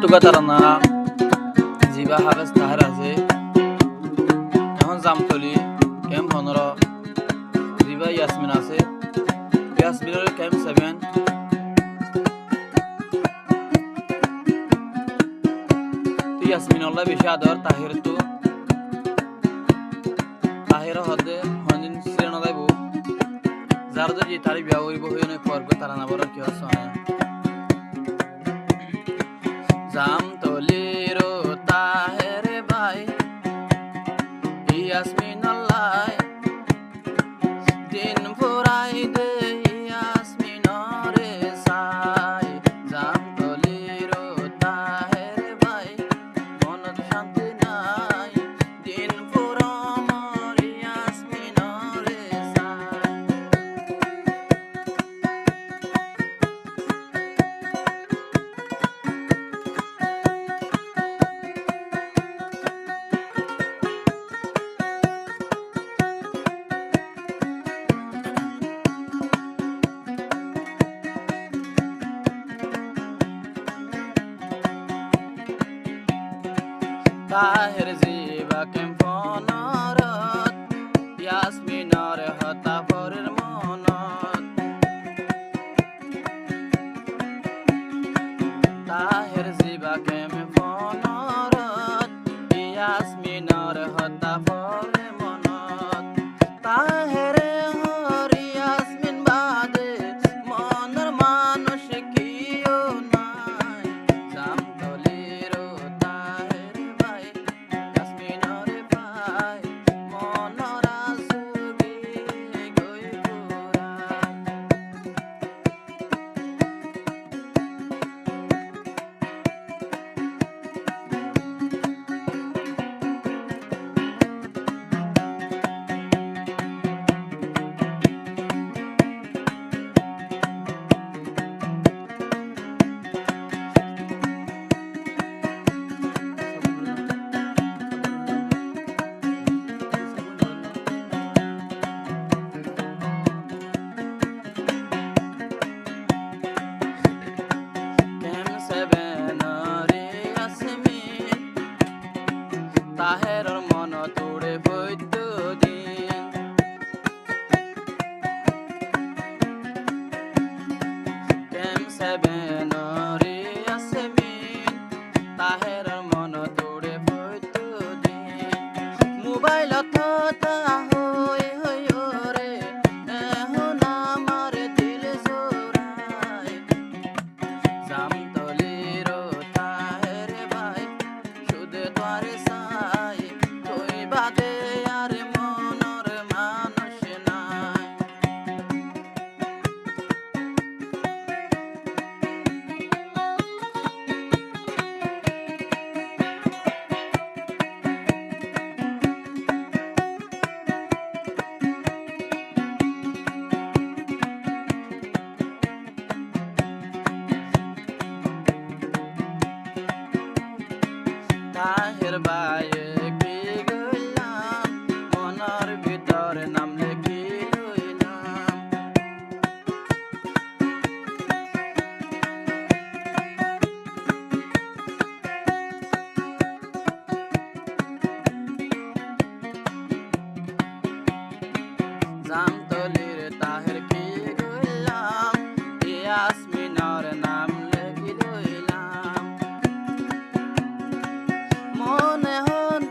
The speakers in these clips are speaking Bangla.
তুকা তারা না জিবা হাবেস তাহার আছে এখন জামতলি ক্যাম্প 15 জিবা ইয়াসমিন আছে ইয়াসমিনের ক্যাম্প 7 ইয়াসমিন আল্লাহ বেশি আদর তাহির তো তাহির হদে হন্দিন সিরে না যাইব যার যে তারি বিয়া হইব হই নয় পর্ব তারা না বড় কি আছে জামতলির তাহের ভাই ইয়াসমিন আল্লাহ দিন ফুরাই দে ইয়াসমিনরে সাই জামতলির তাহের ভাই মনত শান্তি নাই দিন ফুরমর ইয়াসমিনরে সাই তাহের জিবা ক্যাম্প 15 ইয়াসমিনর হতা পরের মনত তাহের জিবা ক্যাম্প 15 ইয়াসমিনর হতা পরের মনত তাহের হর ইয়াসমিন বাদে মনের মানুষ কিও নাই জামতলির তাহের ভাই ইয়াসমিনরে ভাই মনর আসুগি গই পুরাই তাহেরর মন তোড়ে বৈদ্য দিন ক্যাম্প 7 রে ইয়াসমিন তাহেরর মন তোড়ে বৈদ্য দিন মোবাইল থতা হই হই রে এখন আমার দিল জোড়ায় জামতলির তাহের ভাই সুদে তোরে সাই তুই বাদে আর মনর মানুষ নাই তাহের ভাইয়ে কি গইলাম মনের ভিতরে নাম লেখি লইলাম জামতলির তাহের কি গইলাম ইয়াসমিনর নাম লেখি লইলাম মনে হন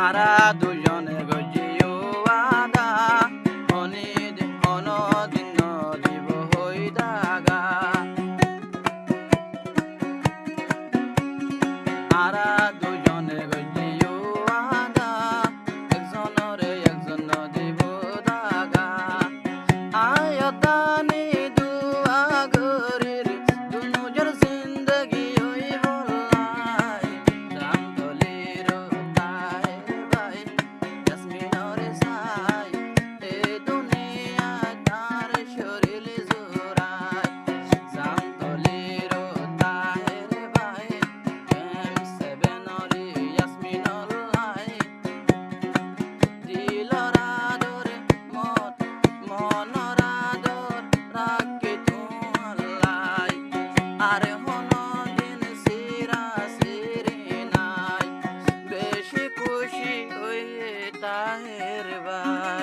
আরা দুজনে গজিও আদা অনদিন দিব হই দাগা আরা দুজনে গজিও আদা একজনরে একজন দিব দাগা আয়তানি দুয়া গরির দুনুজর জিন্দগি ওই বলাই জামতলির তাই ভাই ইয়াসমিনরে সাই এ দুনিয়া তার শরীর জোড়াই জামতলির তাই ভাই এম সেভেনরি ইয়াসমিনর লাই দিলরা দরে মনরা দর রাখে তোমার লাই আর দিন সিরা সিরি নাই বেশি খুশি হয়ে তাহের ভাই